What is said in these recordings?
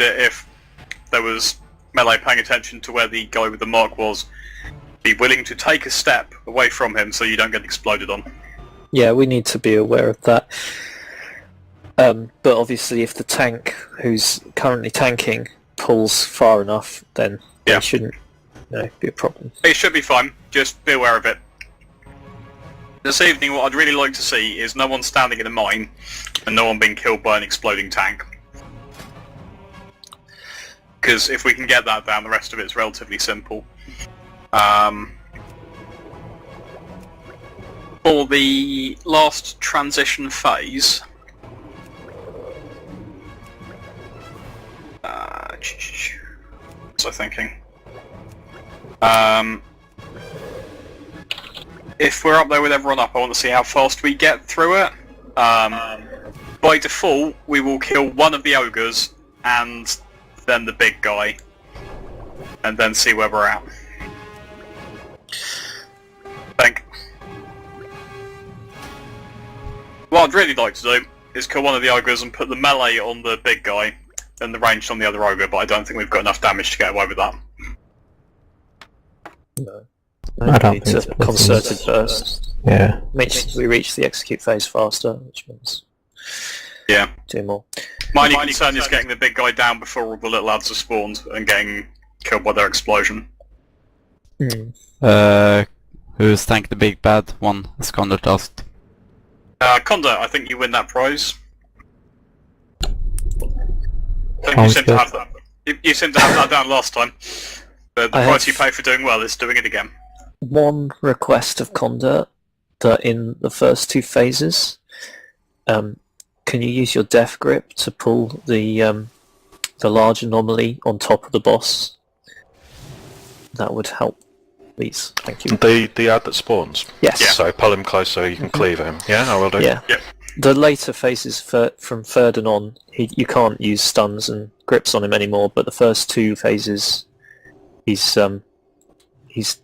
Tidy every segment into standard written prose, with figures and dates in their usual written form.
if there was melee paying attention to where the guy with the mark was, be willing to take a step away from him so you don't get exploded on. Yeah, we need to be aware of that. But obviously if the tank who's currently tanking pulls far enough, then it shouldn't be a problem. It should be fine, just be aware of it. This evening what I'd really like to see is no one standing in a mine and no one being killed by an exploding tank. Because if we can get that down, the rest of it's relatively simple. For the last transition phase... what's I thinking? If we're up there with everyone up, I want to see how fast we get through it. By default, we will kill one of the ogres and then the big guy, and then see where we're at. What I'd really like to do is kill one of the ogres and put the melee on the big guy and the ranged on the other ogre, but I don't think we've got enough damage to get away with that. No. I don't think it's a concerted burst. Yeah. Makes we reach the execute phase faster, which means do more. My only concern is getting the big guy down before all the little lads are spawned and getting killed by their explosion. Who's tanked the big bad one, as Condor asked? Condor, I think you win that prize. I think you seem to have that. You seem to have that down last time. The price you pay for doing well is doing it again. One request of Condor, that in the first two phases, can you use your death grip to pull the large anomaly on top of the boss? That would help, please. Thank you. The ad that spawns? Yes. Yeah. So pull him close so you can cleave him. Yeah, I will do. Yeah. The later phases from third and on, you can't use stuns and grips on him anymore, but the first two phases, he's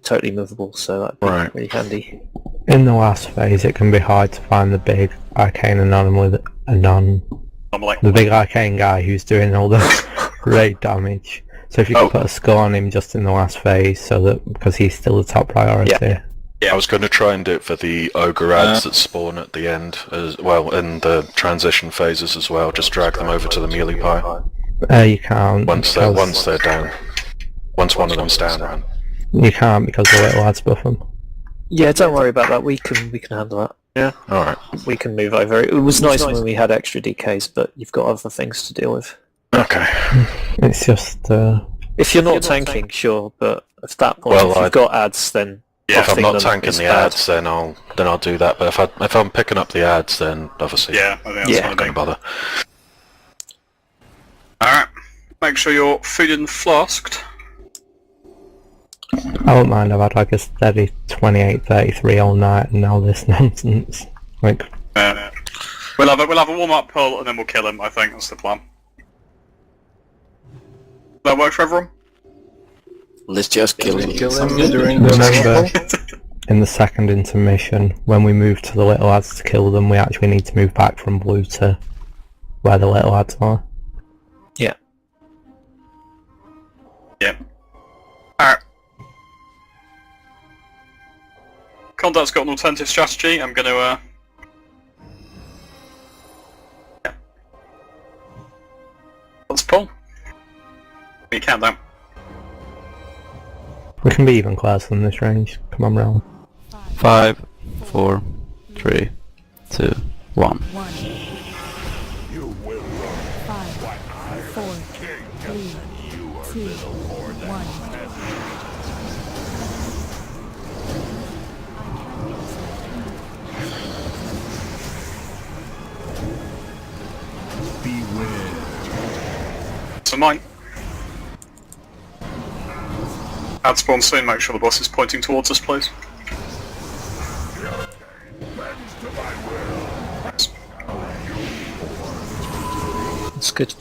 totally movable, so that'd be really handy. In the last phase, it can be hard to find the big arcane anomaly, the big arcane guy who's doing all the raid damage. So if you could put a skull on him just in the last phase, so that because he's still the top priority. I was going to try and do it for the ogre ads that spawn at the end as well, in the transition phases as well. Just drag them over to the melee pie. You can't. Once they're down. Once one of them's down, right? You can't because the little lads buff them. Yeah, don't worry about that. We can handle that. Yeah. All right. We can move over. It was nice when we had extra DKs, but you've got other things to deal with. Okay. It's just. If you're not tanking, sure, but at that point, if you've got ads, then if I'm not tanking the ads, then I'll do that. But if I'm picking up the ads, then obviously I think that's not going to bother. All right. Make sure you're food and flasked. I don't mind. I've had like a steady 28-33 all night, and now this nonsense. Like. We'll have a warm-up pull, and then we'll kill him. I think that's the plan. That work for everyone? Let's just kill him. Remember, in the second intermission, when we move to the little lads to kill them, we actually need to move back from blue to where the little lads are. Yeah. Yeah. Alright. Conduct's got an alternative strategy. I'm going to... Let's pull. We count down. We can be even closer than this range. Come on, round. 5, 4, 3, 2, 1. You will run. 5, 4, 3, 2, 1. So mine. Add spawn soon, make sure the boss is pointing towards us, please. That's good.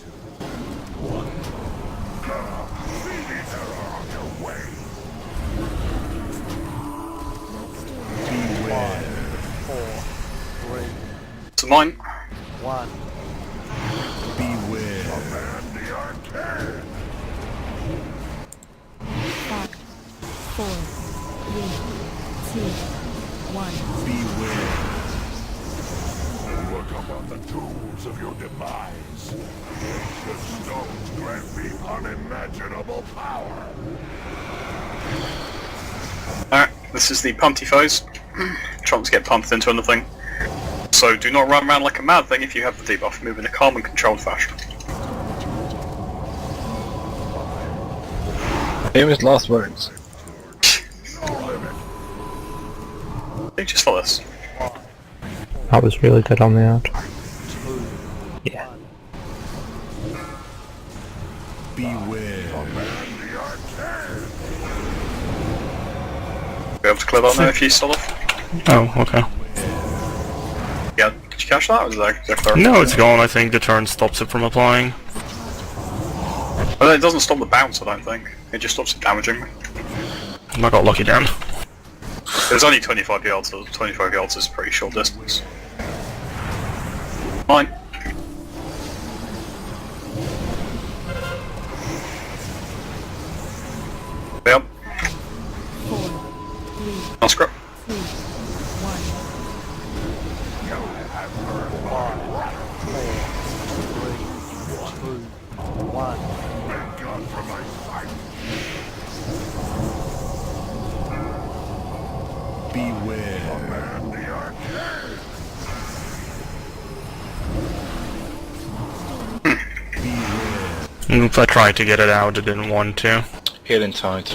So mine. 1. Beware. 4, 3, 2, 1. Beware. Look upon the tools of your demise. The stones grant me unimaginable power. Alright, this is the punty phase. Trying to get punted into anything. So do not run around like a mad thing if you have the debuff. Move in a calm and controlled fashion. Famous last words. Just for this. That was really good on the ad. Yeah. Beware. Be able to clear that now if you start off. Oh, okay. Yeah, did you catch that? Or is that clear? No, it's gone. I think the turn stops it from applying. Well, it doesn't stop the bounce, I don't think. It just stops it damaging me. I got lucky then. There's only 25 yards, so 25 yards is a pretty short distance. Fine. Yep. 4, 3, I'll scrap. 2, 1. Thank God for my sight. Beware. Command the arcade. Oops, I tried to get it out, it didn't want to. Hit inside.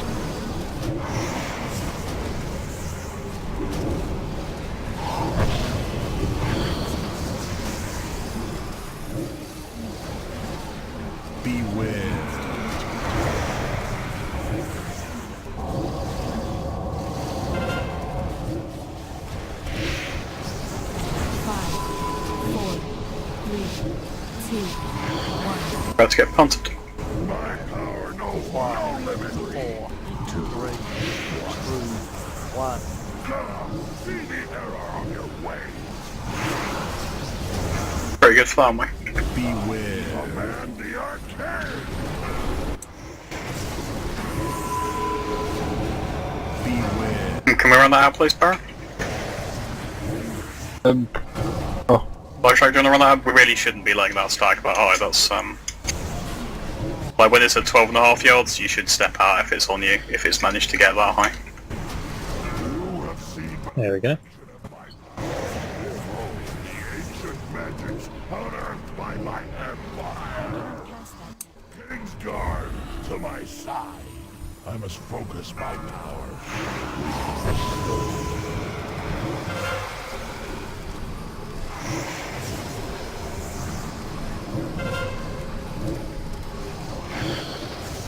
Beware. About to get punted. My power knows no limit. 4, 3, 2, 1. See the error of your way. Very good farm, mate. Beware. Command the arcade. Beware. Can we run that out, please, Barra? Like, do you want to run that out? We really shouldn't be letting that stack that high. That's, like, when it's at 12.5 yards, you should step out if it's on you, if it's managed to get that high. You have seen There we go. the ancient magics unearthed by my empire. Kingsguard to my side. I must focus my power.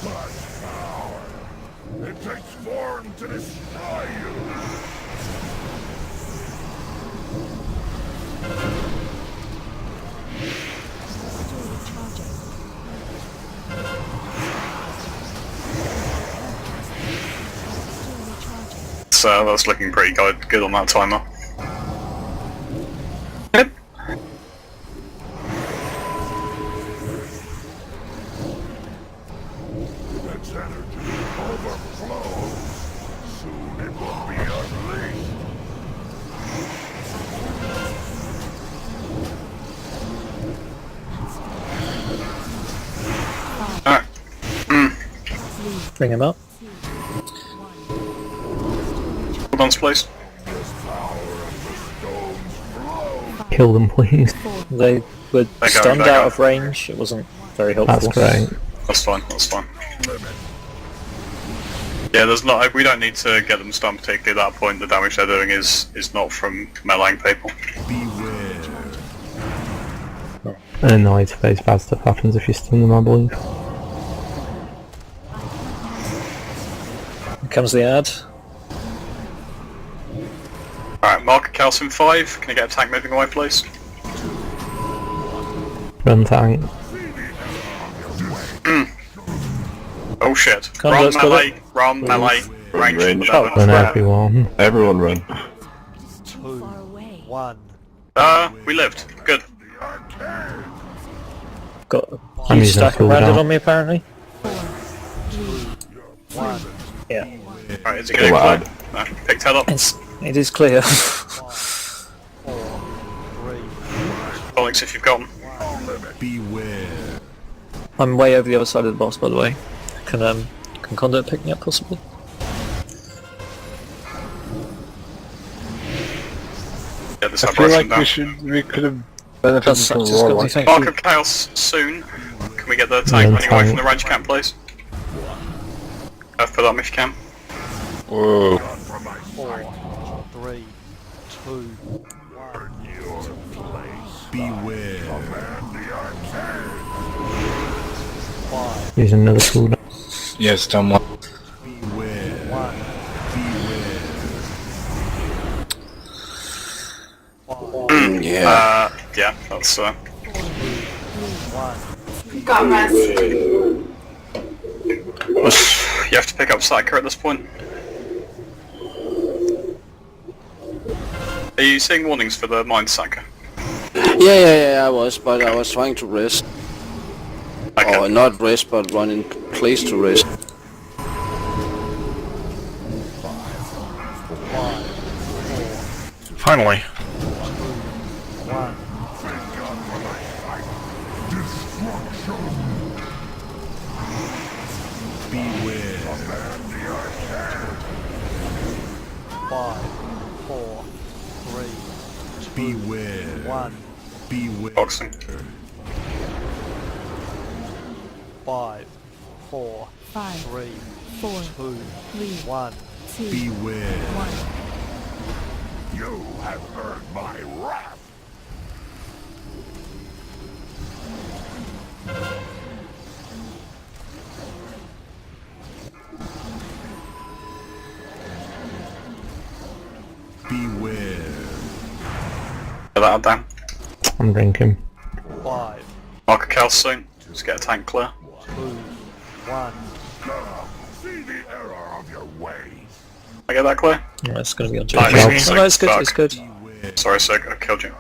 Much power. It takes form to destroy you. So that's looking pretty good on that timer. Yep. Its energy overflows. Soon it will be unleashed. Alright. Bring him up. Hold on, please. Kill them, please. They were They go, stunned they out go. of range. It wasn't very helpful. That's great. That's fine, that's fine. Yeah, there's not. We don't need to get them stunned particularly at that point. The damage they're doing is not from meleeing people. Beware. And in the later phase, bad stuff happens if you stun them, I believe. Here comes the ad. Alright, mark calcium 5. Can you get a tank moving away, please? Run tank. Oh shit. Come on, Run let's go melee, run melee, range, range. whatever. Run everyone. Everyone run. Far away. We lived. Good. Got a I'm huge using stack of cooldown. branded on me apparently. 4, 3, 2, Alright, is it getting clear? No, picked head up. It is clear. Onyx if you've got 'em. Beware. I'm way over the other side of the boss, by the way. Can Conduit pick me up, possibly? Yeah, this I have feel like down. we could have benefited That's from just got me Warlock. thinking. Mark of Chaos soon. Can we get the tank running away from the range camp, please? Put up if you can. Whoa. From my sight. 3, 2, Learn your place. Beware. Command the arcade. 5, Use another cooldown. Yes, done one. Beware. 1. Beware. Yeah, that's 1. Got rest. you have to pick up Psyker at this point. Are you seeing warnings for the Mind Psyker? Yeah, I was, but I was trying to rest. Okay. Or not rest, but run in place to rest. Finally. 1. Beware. Command the arcade. 5, 4, 3, Beware. 1. Beware. Boxing. 5, 4, 5, 3, 4, 2, 3, 1. 2, Beware. 1. You have earned my wrath. Beware. Get that down. I'm drinking. 5, Mark of Chaos soon. Just get a tank clear. 2, 1. See the error of your ways. I get that clear? No, it's going to be on Nice. Jake. No, it's good, Fuck. it's good. Beware. Sorry, Sig, I killed you.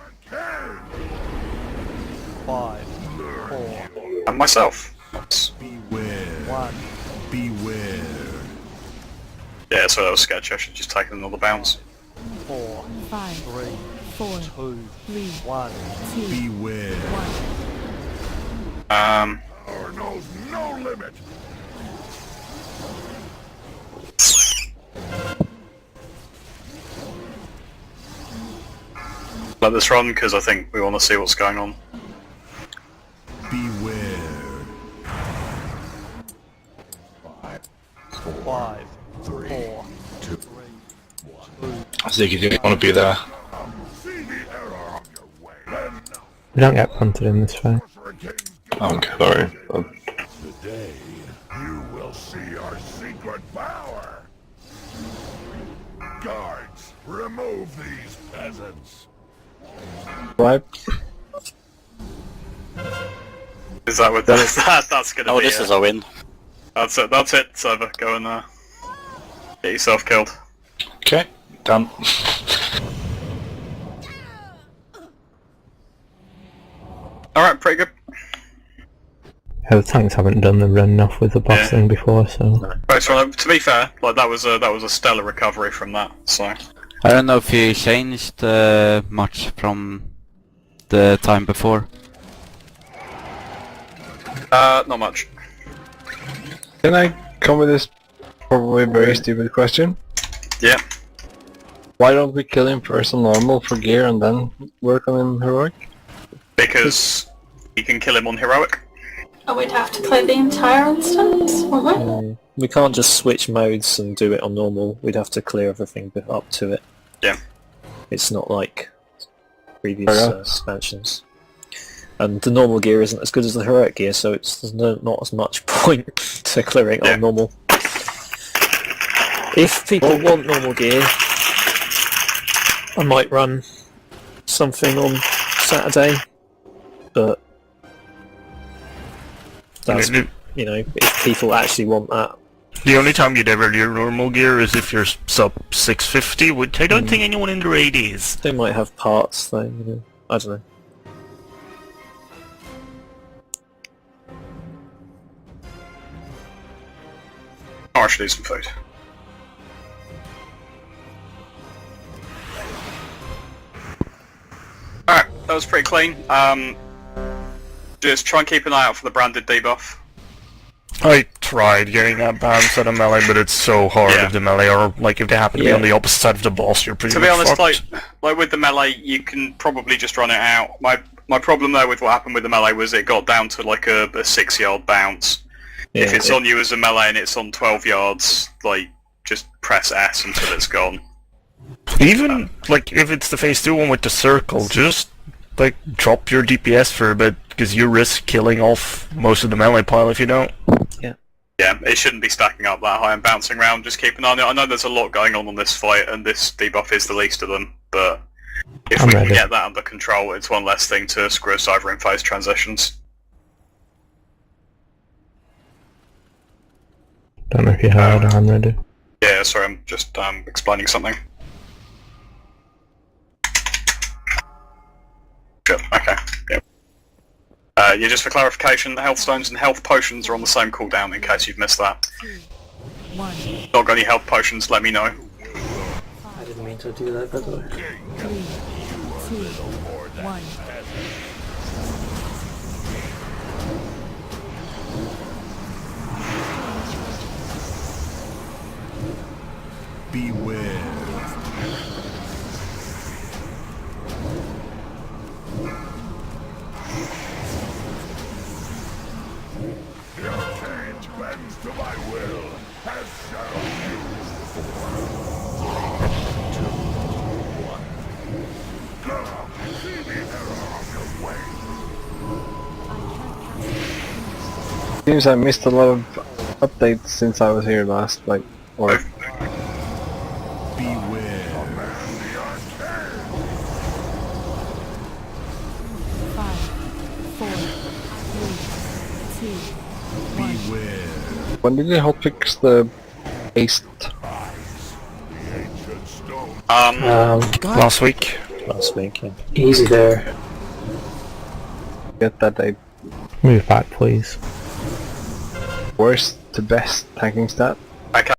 5, 4, And myself. That's... Beware. 1. Beware. Yeah, so that was sketchy. I should just take another bounce. 4, 5, 3, 4, 2, 3, 1. 2, Beware. 1. Power knows no limit. Let this run, because I think we want to see what's going on. Beware. 5, 4, 2. 3, Ziggy, do you want to be there? See the error of your way. Then We don't get punted in this fight. Sorcerer King's Okay, sorry. Today, you will see our secret power. Guards, remove these peasants. Right. Is that what that's gonna be? This is a win. That's it, Server. Go and get yourself killed. Okay, done. Alright, pretty good. Yeah, the tanks haven't done the run off with the boss Yeah. thing before, so Right, so to be fair, like that was a stellar recovery from that, so I don't know if you changed much from the time before. not much. Can I come with this probably very stupid question? Yeah. Why don't we kill him first on normal for gear and then work on him heroic? Because you can kill him on heroic. Oh, we'd have to play the entire instance, wouldn't we? We can't just switch modes and do it on normal. We'd have to clear everything up to it. Yeah. It's not like previous Fair enough. expansions. And the normal gear isn't as good as the heroic gear, so there's not as much point to clearing Yeah. on normal. If people want normal gear, I might run something on Saturday, but that's, The you know, if people actually want that. only time you'd ever do normal gear is if you're sub 650, which I don't think anyone in their 80s. They might have parts though, you know. I don't know. I should do some food. That was pretty clean. Just try and keep an eye out for the branded debuff. I tried getting that bounce out of melee, but it's so hard if the melee are like if they happen to be on the opposite side of the boss, you're pretty To be much honest, fucked. like with the melee, you can probably just run it out. My problem though with what happened with the melee was it got down to like a 6-yard bounce. If it's on you as a melee and it's on 12 yards, like just press S until it's gone. Even like if it's the phase 2 one with the circle, just like drop your DPS for a bit because you risk killing off most of the melee pile if you don't. Yeah, it shouldn't be stacking up that high and bouncing around. Just keep an eye on it. I know there's a lot going on this fight, and this debuff is the least of them. But if we can get that under control, it's one less thing to screw us over in phase transitions. Don't know if you heard. I'm ready. Yeah, sorry, I'm just explaining something. Good. Okay. Yep. Yeah, just for clarification, the health stones and health potions are on the same cooldown in case you've missed that. 2, 1, Not got any health potions, let me know. I didn't mean to do that, by the way. 3, 2, 1. Beware. Your cage bends to my will, as shall you. 2, 1. Go! See the error of your way. Seems I missed a lot of updates since I was here last, like, or... Beware. 5, 4, 3, 2, 1. Beware. When did you help fix the paste? The ancient stone. Last week. Last week, yeah. Easy there. Get that date. Move back, please. Worst to best tanking stat? Okay.